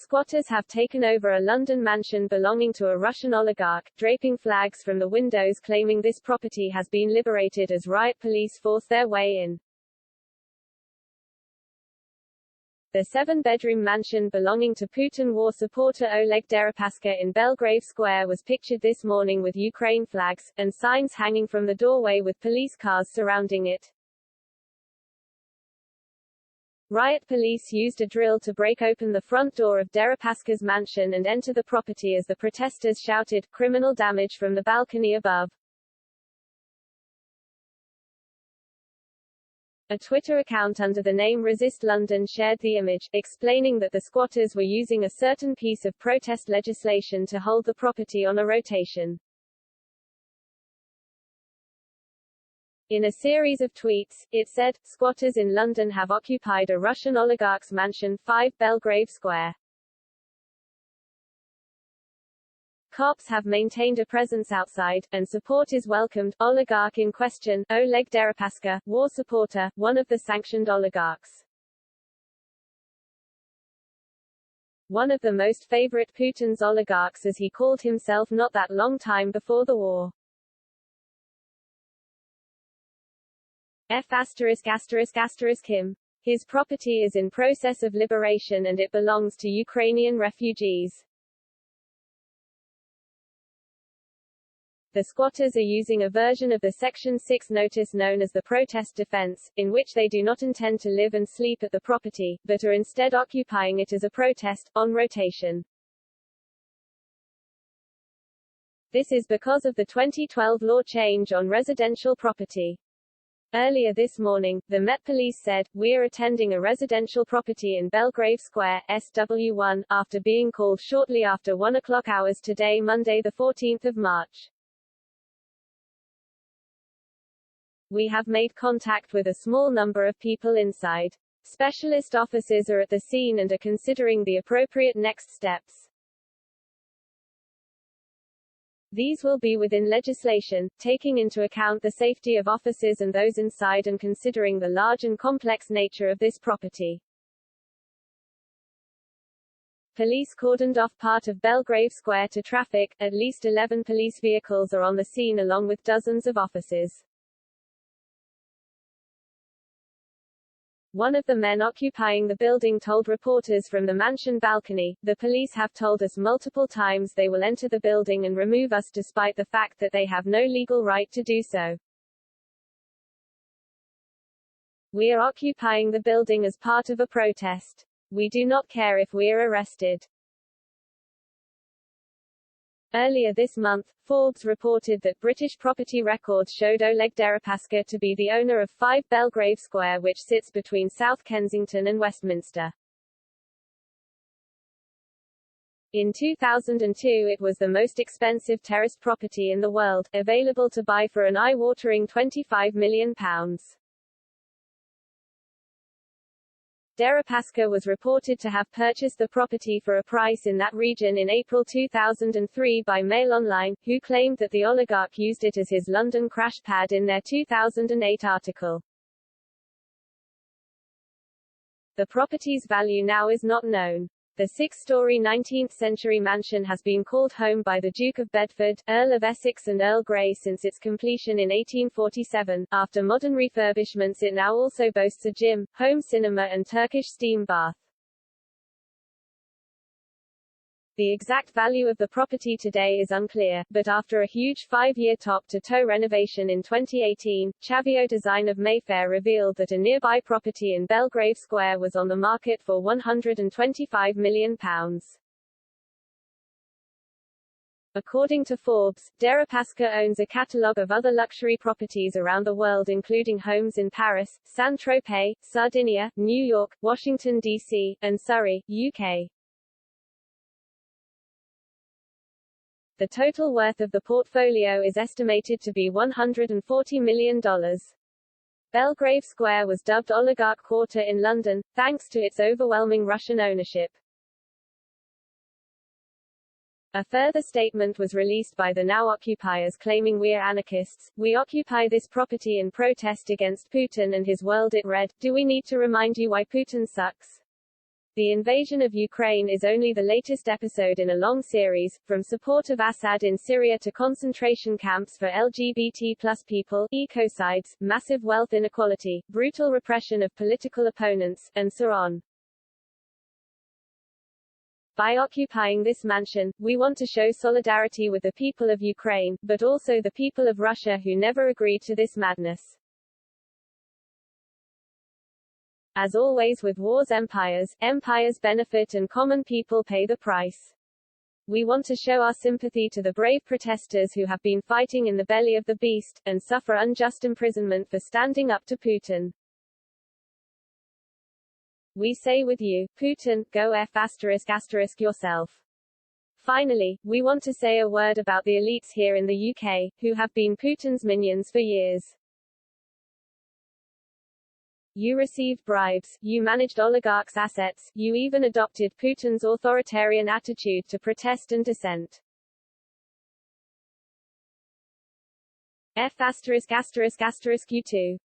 Squatters have taken over a London mansion belonging to a Russian oligarch, draping flags from the windows claiming this property has been liberated as riot police force their way in. The seven-bedroom mansion belonging to Putin war supporter Oleg Deripaska in Belgrave Square was pictured this morning with Ukraine flags, and signs hanging from the doorway with police cars surrounding it. Riot police used a drill to break open the front door of Deripaska's mansion and enter the property as the protesters shouted, "Criminal damage" from the balcony above. A Twitter account under the name Resist London shared the image, explaining that the squatters were using a certain piece of protest legislation to hold the property on a rotation. In a series of tweets, it said, "Squatters in London have occupied a Russian oligarch's mansion, 5 Belgrave Square. Cops have maintained a presence outside, and support is welcomed." Oligarch in question, Oleg Deripaska, war supporter, one of the sanctioned oligarchs. One of the most favorite Putin's oligarchs as he called himself not that long time before the war. Him. His property is in process of liberation and it belongs to Ukrainian refugees. The squatters are using a version of the Section 6 notice known as the protest defense, in which they do not intend to live and sleep at the property, but are instead occupying it as a protest, on rotation. This is because of the 2012 law change on residential property. Earlier this morning, the Met Police said, "We are attending a residential property in Belgrave Square, SW1, after being called shortly after 1 o'clock hours today, Monday 14 March. We have made contact with a small number of people inside. Specialist officers are at the scene and are considering the appropriate next steps. These will be within legislation, taking into account the safety of officers and those inside and considering the large and complex nature of this property." Police cordoned off part of Belgrave Square to traffic. At least 11 police vehicles are on the scene along with dozens of officers. One of the men occupying the building told reporters from the mansion balcony, "The police have told us multiple times they will enter the building and remove us despite the fact that they have no legal right to do so. We are occupying the building as part of a protest. We do not care if we are arrested." Earlier this month, Forbes reported that British property records showed Oleg Deripaska to be the owner of 5 Belgrave Square, which sits between South Kensington and Westminster. In 2002 it was the most expensive terraced property in the world, available to buy for an eye-watering £25 million. Deripaska was reported to have purchased the property for a price in that region in April 2003 by Mail Online, who claimed that the oligarch used it as his London crash pad in their 2008 article. The property's value now is not known. The 6-story 19th-century mansion has been called home by the Duke of Bedford, Earl of Essex and Earl Grey since its completion in 1847. After modern refurbishments it now also boasts a gym, home cinema and Turkish steam bath. The exact value of the property today is unclear, but after a huge 5-year top-to-toe renovation in 2018, Chavio Design of Mayfair revealed that a nearby property in Belgrave Square was on the market for £125 million. According to Forbes, Deripaska owns a catalogue of other luxury properties around the world including homes in Paris, Saint-Tropez, Sardinia, New York, Washington, D.C., and Surrey, UK. The total worth of the portfolio is estimated to be $140 million. Belgrave Square was dubbed Oligarch Quarter in London, thanks to its overwhelming Russian ownership. A further statement was released by the now occupiers claiming, "We're anarchists, we occupy this property in protest against Putin and his world." It read, "Do we need to remind you why Putin sucks? The invasion of Ukraine is only the latest episode in a long series, from support of Assad in Syria to concentration camps for LGBT+ people, ecocides, massive wealth inequality, brutal repression of political opponents, and so on. By occupying this mansion, we want to show solidarity with the people of Ukraine, but also the people of Russia who never agreed to this madness. As always with wars, empires benefit and common people pay the price. We want to show our sympathy to the brave protesters who have been fighting in the belly of the beast, and suffer unjust imprisonment for standing up to Putin. We say with you, Putin, go F*** yourself. Finally, we want to say a word about the elites here in the UK, who have been Putin's minions for years. You received bribes, you managed oligarchs' assets, you even adopted Putin's authoritarian attitude to protest and dissent. F*** you too.